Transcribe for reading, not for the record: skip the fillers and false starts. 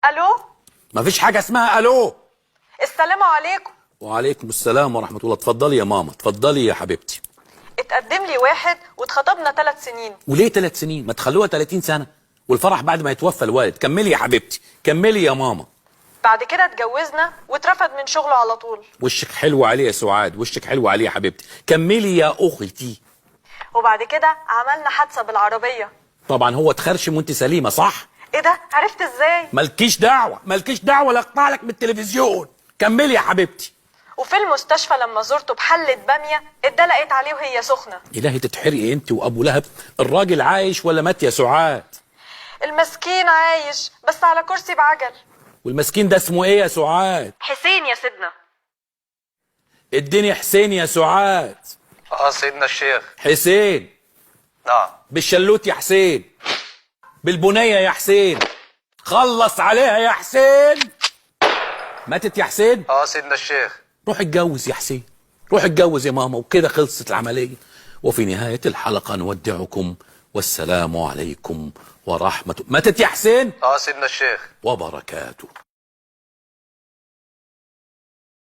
الو. مفيش حاجة اسمها الو. السلام عليكم. وعليكم السلام ورحمة الله. اتفضلي يا ماما، اتفضلي يا حبيبتي. اتقدم لي واحد واتخطبنا 3 سنين. وليه 3 سنين؟ ما تخلوها 30 سنة، والفرح بعد ما يتوفى الوالد. كملي يا حبيبتي، كملي يا ماما. بعد كده اتجوزنا واترفد من شغله على طول. وشك حلو عليه يا سعاد، وشك حلو عليه يا حبيبتي. كملي يا اختي. وبعد كده عملنا حادثه بالعربيه. طبعا هو اتخرشم وانت سليمة، صح؟ ايه ده؟ عرفت ازاي؟ مالكيش دعوة، مالكيش دعوة، لا اقطع لك من التلفزيون. كملي يا حبيبتي. وفي المستشفى لما زرته بحلة بامية اتدلقت عليه وهي سخنة. إلهي تتحرقي انت وابو لهب. الراجل عايش ولا مات يا سعاد؟ المسكين عايش بس على كرسي بعجل. والمسكين ده اسمه ايه يا سعاد؟ حسين يا سيدنا. اديني حسين يا سعاد. سيدنا الشيخ. حسين. نعم. بالشلوت يا حسين، بالبنية يا حسين، خلص عليها يا حسين. ماتت يا حسين؟ سيدنا الشيخ. روح اتجوز يا حسين، روح اتجوز يا ماما، وكده خلصت العملية. وفي نهاية الحلقة نودعكم والسلام عليكم ورحمة. ماتت يا حسين؟ سيدنا الشيخ. وبركاته.